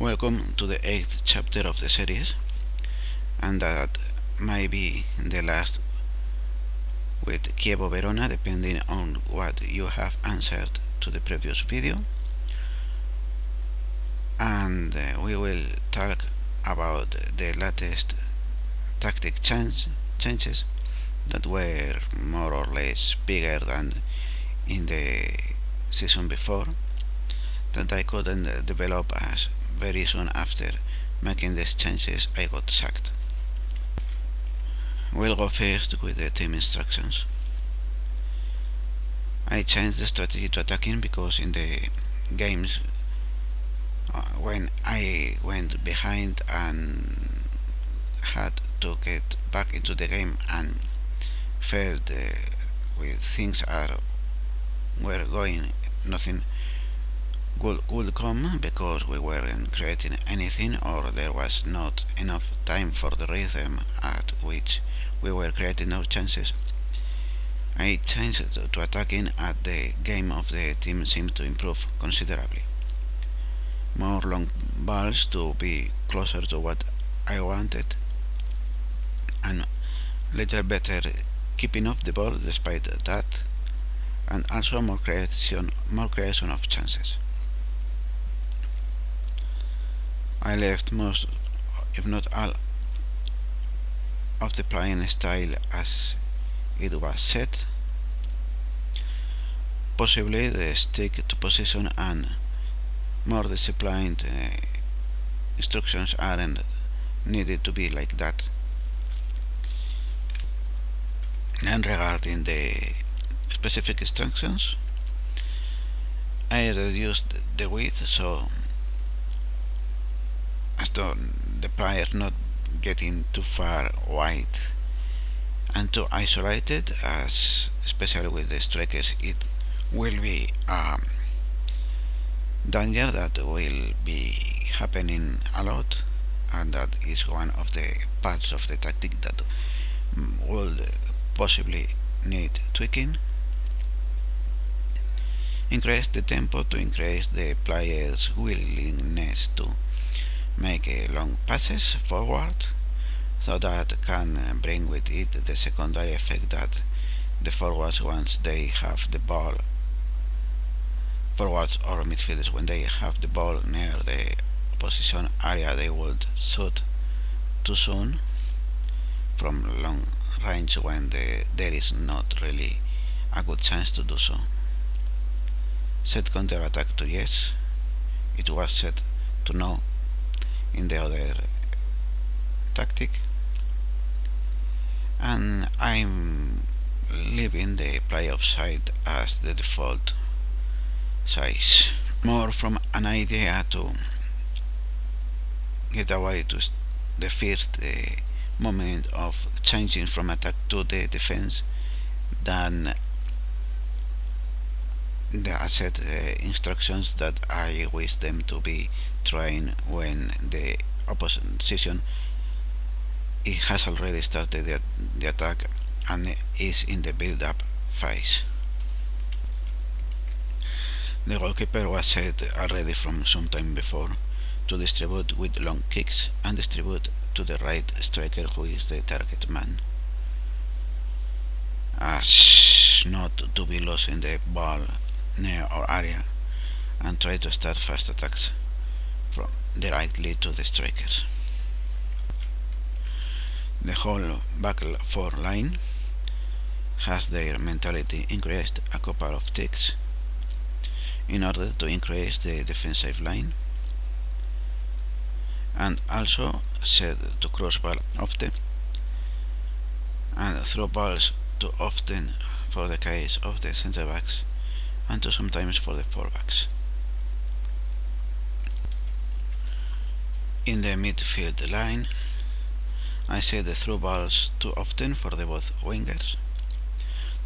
Welcome to the 8th chapter of the series, and that might be the last with Chievo Verona, depending on what you have answered to the previous video. And we will talk about the latest tactic changes that were more or less bigger than in the season before, that I couldn't develop as very soon after making these changes I got sacked. We'll go first with the team instructions. I changed the strategy to attacking because in the games when I went behind and had to get back into the game and felt with things were going, nothing good would come because we weren't creating anything, or there was not enough time for the rhythm at which we were creating our chances. I changed to attacking at the game of the team seemed to improve considerably. More long balls to be closer to what I wanted, and little better keeping of the ball despite that, and also more creation of chances. I left most, if not all, of the playing style as it was set. Possibly the stick to position and more disciplined instructions aren't needed to be like that. And regarding the specific instructions, I reduced the width so as to the player not getting too far wide and too isolated, as especially with the strikers it will be danger that will be happening a lot, and that is one of the parts of the tactic that would possibly need tweaking. Increase the tempo to increase the player's willingness to make long passes forward, so that can bring with it the secondary effect that the forwards, once they have the ball, forwards or midfielders, when they have the ball near the opposition area, they would shoot too soon from long range when there is not really a good chance to do so. Set counter attack to yes, it was set to no in the other tactic, and I'm leaving the playoff side as the default size, more from an idea to get away to the first moment of changing from attack to the defense than the asset instructions that I wish them to be trying when the opposition it has already started the attack and is in the build-up phase. The goalkeeper was set already from some time before to distribute with long kicks and distribute to the right striker, who is the target man, as not to be losing the ball near our area, and try to start fast attacks from the right lead to the strikers. The whole back four line has their mentality increased a couple of ticks in order to increase the defensive line, and also set to cross ball often and throw balls too often for the case of the centre backs and to sometimes for the fullbacks. In the midfield line, I set the through balls too often for the both wingers,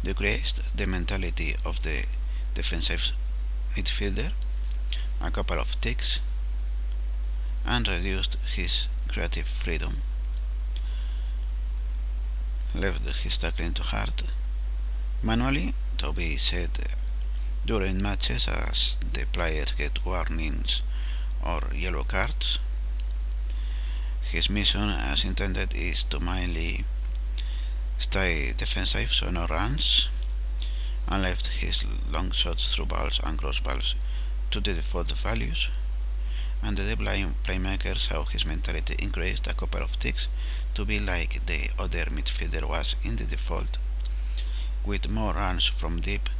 decreased the mentality of the defensive midfielder a couple of ticks, and reduced his creative freedom, left his tackling too hard, manually to be set during matches as the players get warnings or yellow cards. His mission, as intended, is to mainly stay defensive, so no runs, and left his long shots through balls and cross balls to the default values. And the blind playmaker saw his mentality increased a couple of ticks to be like the other midfielder was in the default, with more runs from deep,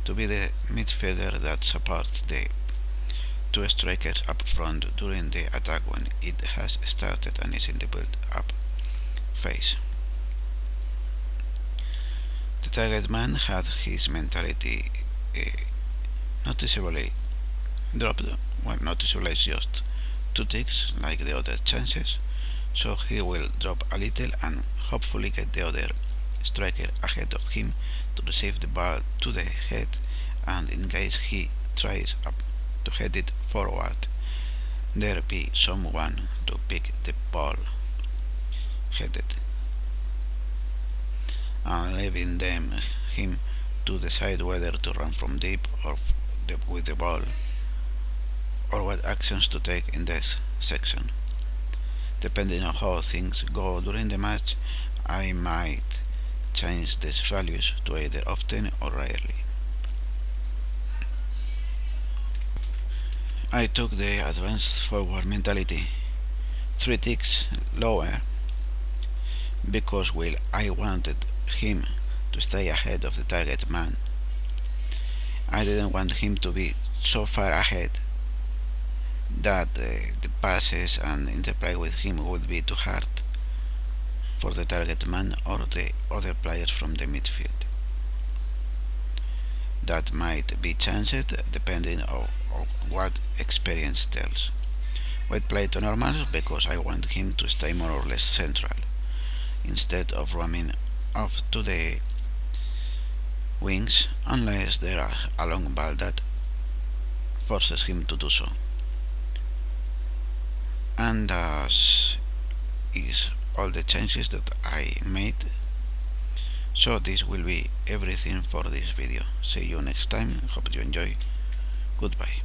to be the midfielder that supports the two strikers up front during the attack when it has started and is in the build-up phase. The target man had his mentality noticeably dropped, well, noticeably is just 2 ticks like the other chances, so he will drop a little and hopefully get the other striker ahead of him to receive the ball to the head, and in case he tries to head it forward, there be someone to pick the ball headed, and leaving him to decide whether to run from deep or with the ball, or what actions to take in this section. Depending on how things go during the match, I might change these values to either often or rarely. I took the advanced forward mentality 3 ticks lower because while I wanted him to stay ahead of the target man, I didn't want him to be so far ahead that the passes and interplay with him would be too hard for the target man or the other players from the midfield. That might be changed depending on what experience tells. White play to normal because I want him to stay more or less central, instead of roaming off to the wings unless there are a long ball that forces him to do so. And that is all the changes that I made. So this will be everything for this video. See you next time. Hope you enjoy. Goodbye.